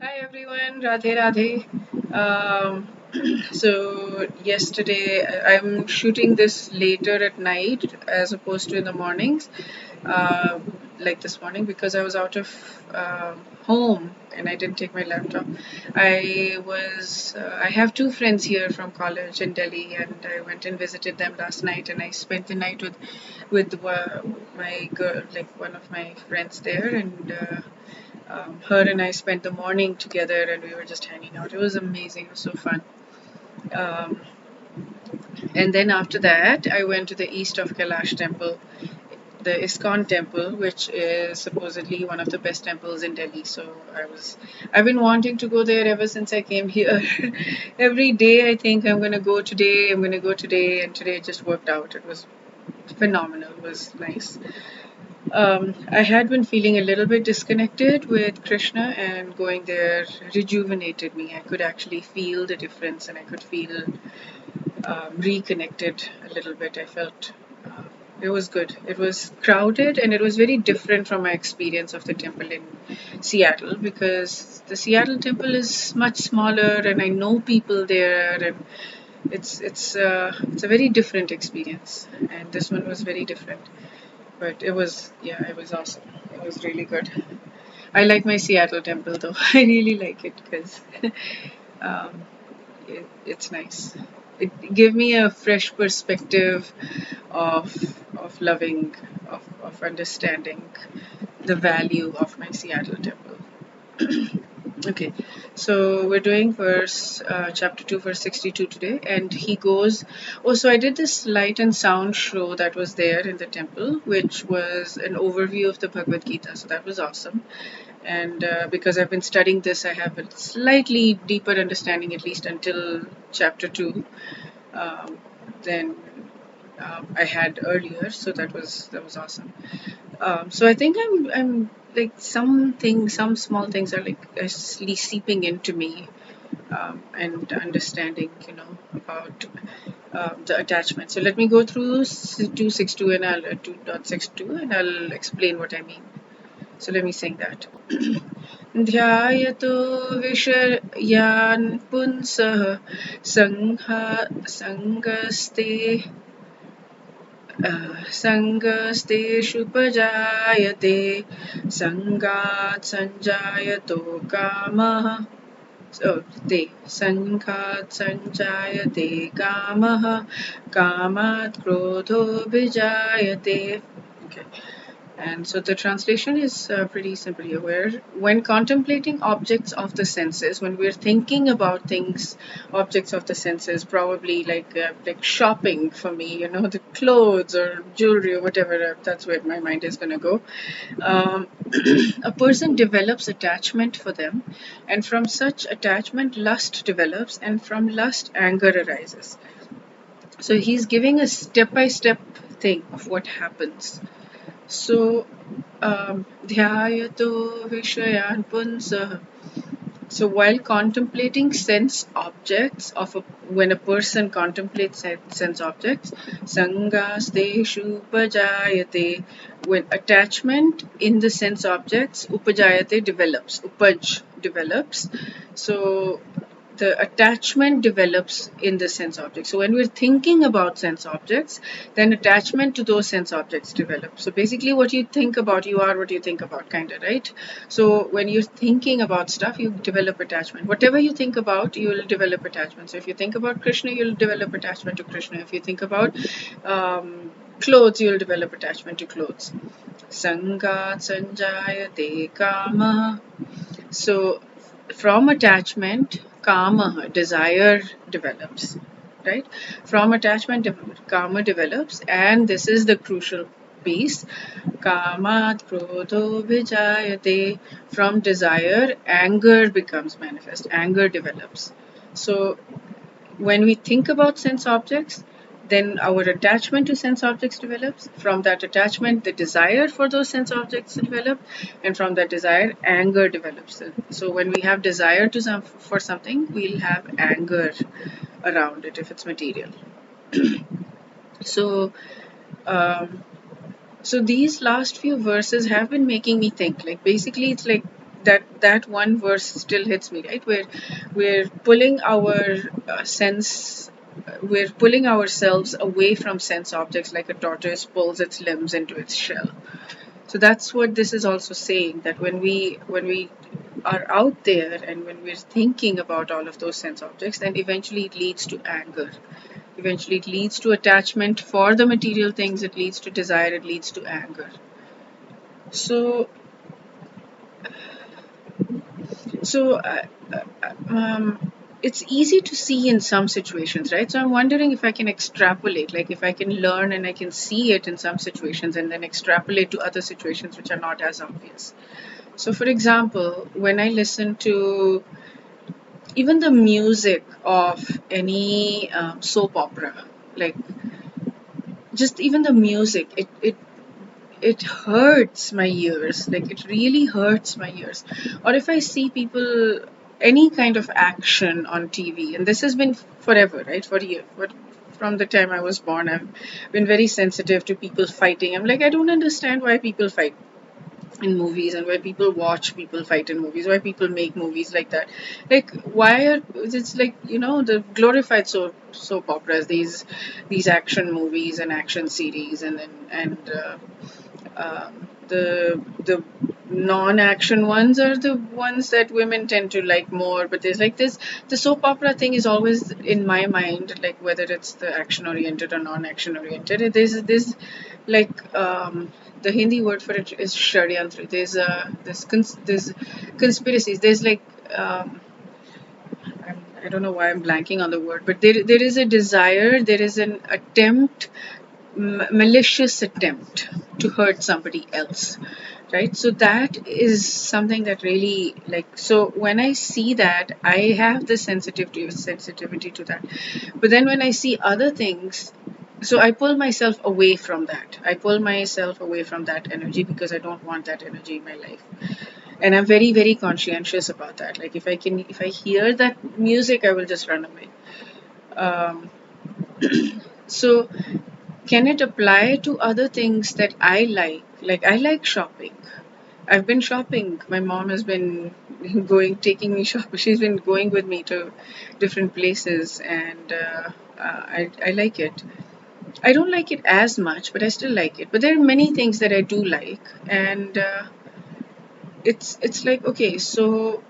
Hi everyone, Radhe Radhe. Um, so yesterday I'm shooting this later at night as opposed to in the mornings, uh, like this morning because I was out of home and I didn't take my laptop. I have two friends here from college in Delhi, and I went and visited them last night, and I spent the night with my girl, like one of my friends there, and. Her and I spent the morning together and we were just hanging out. It was amazing. It was so fun. Um, and then after that, I went to the east of Kailash temple, the ISKCON temple, which is supposedly one of the best temples in Delhi. So I've been wanting to go there ever since I came here. Every day I think I'm going to go today, I'm going to go today, and today it just worked out. It was phenomenal. It was nice. I had been feeling a little bit disconnected with Krishna, and going there rejuvenated me. I could actually feel the difference, and I could feel reconnected a little bit. I felt it was good. It was crowded, and it was very different from my experience of the temple in Seattle, because the Seattle temple is much smaller, and I know people there, and it's a very different experience. And this one was very different. But it was awesome. It was really good. I like my Seattle temple though. I really like it because um, it's nice. It gave me a fresh perspective of of understanding the value of my Seattle temple. Okay, so we're doing chapter 2, verse 62 today, and he goes. Oh, so I did this light and sound show that was there in the temple, which was an overview of the Bhagavad Gita, so that was awesome. And because I've been studying this, I have a slightly deeper understanding, at least until chapter 2, um, than I had earlier, so that was awesome. So I think I'm like some small things are like seeping into me, and understanding, about the attachment. So let me go through 262 and I'll 2.62 and I'll explain what I mean. So let me sing that. ध्यायतो विषयान् पुंसः सङ्गस्ते सङ्गस्तेषुपजायते सङ्गात् सञ्जायतो कामः ते सङ्घात् सञ्जायते कामः कामात् क्रोधोऽभिजायते. Okay. And so the translation is pretty simple here. Where when contemplating objects of the senses, when we're thinking about things, objects of the senses, probably like shopping for me, the clothes or jewelry or whatever. That's where my mind is gonna go. Um, a person develops attachment for them, and from such attachment, lust develops, and from lust, anger arises. So he's giving a step-by-step thing of what happens. So, dhyayato vishayan punsah. So, while contemplating sense objects when a person contemplates sense objects, sangasteshu upajayate. When attachment in the sense objects, upajayate develops. So, the attachment develops in the sense objects. So when we're thinking about sense objects, then attachment to those sense objects develops. So basically what you think about, you are what you think about, kind of, right? So when you're thinking about stuff, you develop attachment. Whatever you think about, you will develop attachment. So if you think about Krishna, you'll develop attachment to Krishna. If you think about clothes, you'll develop attachment to clothes. Sangat sanjayate kama. So from attachment, kama, desire develops, right? From attachment, kama develops, and this is the crucial piece. Kamat krodho vijayate. From desire, anger becomes manifest. Anger develops. So when we think about sense objects, then our attachment to sense objects develops. From that attachment, the desire for those sense objects develop, and from that desire, anger develops. So when we have desire for something, we'll have anger around it if it's material. So, so these last few verses have been making me think. Like basically, it's like that one verse still hits me, right? Where we're pulling our we're pulling ourselves away from sense objects like a tortoise pulls its limbs into its shell. So that's what this is also saying, that when we are out there and when we're thinking about all of those sense objects, then eventually it leads to anger. Eventually it leads to attachment for the material things, it leads to desire, it leads to anger. So so it's easy to see in some situations, right? So I'm wondering if I can extrapolate, like if I can learn and I can see it in some situations and then extrapolate to other situations which are not as obvious. So for example, when I listen to even the music of any soap opera, like just even the music, it hurts my ears, like it really hurts my ears. Or if I see people, any kind of action on TV, and this has been forever, right? For years, but from the time I was born, I've been very sensitive to people fighting. I'm like, I don't understand why people fight in movies and why people watch people fight in movies, why people make movies like that. Like, why are it's like, the glorified soap operas, these action movies and action series, and then the non-action ones are the ones that women tend to like more. But there's like this, the soap opera thing is always in my mind, like whether it's the action oriented or non-action oriented. There's this like the Hindi word for it is shadyantra. There's conspiracies. There's like I don't know why I'm blanking on the word, but there is a desire, there is an attempt, malicious attempt to hurt somebody else, right? So that is something that really, like, so when I see that, I have the sensitivity to that. But then when I see other things, so I pull myself away from that. I pull myself away from that energy because I don't want that energy in my life. And I'm very, very conscientious about that. Like if I hear that music, I will just run away. Um, so can it apply to other things that I like? Like I like shopping. I've been shopping. My mom has been taking me shopping. She's been going with me to different places, and I like it. I don't like it as much, but I still like it. But there are many things that I do like, and it's like, okay, so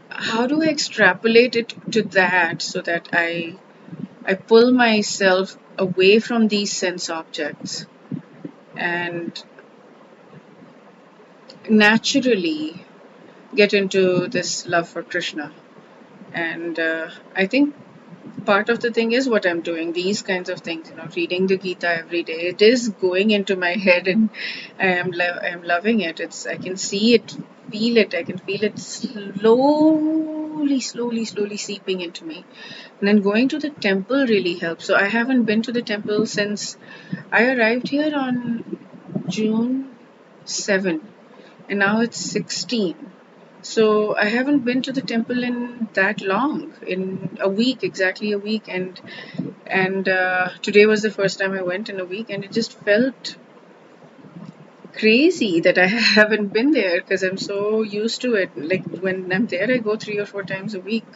how do I extrapolate it to that so that I pull myself away from these sense objects and naturally get into this love for Krishna. And I think part of the thing is what I'm doing, these kinds of things, reading the Gita every day. It is going into my head, and I am loving it. I can see it, feel it. I can feel it slowly seeping into me. And then going to the temple really helps. So I haven't been to the temple since I arrived here on June 7, and now it's 16. So I haven't been to the temple in that long, in a week, exactly a week, and today was the first time I went in a week, and it just felt crazy that I haven't been there because I'm so used to it. Like when I'm there, I go 3 or 4 times a week.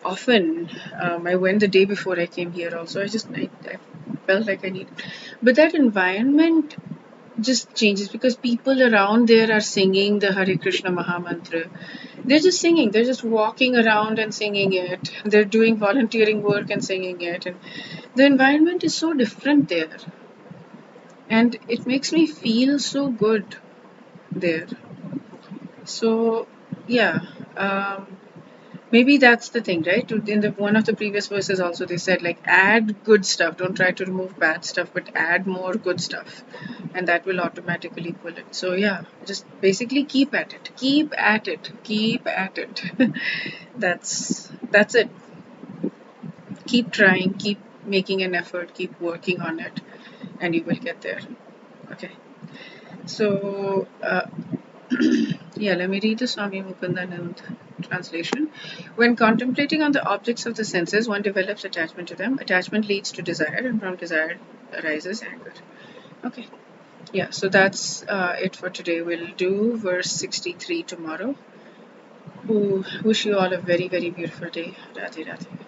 Often, I went the day before I came here. Also, I felt like I need, but that environment just changes because people around there are singing the Hare Krishna Maha Mantra. They're just singing. They're just walking around and singing it. They're doing volunteering work and singing it. And the environment is so different there. And it makes me feel so good there. So, yeah. Maybe that's the thing, right? In the one of the previous verses also they said, like, add good stuff. Don't try to remove bad stuff, but add more good stuff. And that will automatically pull it. So yeah, just basically keep at it. Keep at it. Keep at it. That's it. Keep trying, keep making an effort, keep working on it, and you will get there. Okay. So yeah, let me read the Swami Mukundanand translation. When contemplating on the objects of the senses, one develops attachment to them. Attachment leads to desire, and from desire arises anger. Okay. Yeah, so that's it for today. We'll do verse 63 tomorrow. Wish you all a very, very beautiful day. Radhe Radhe.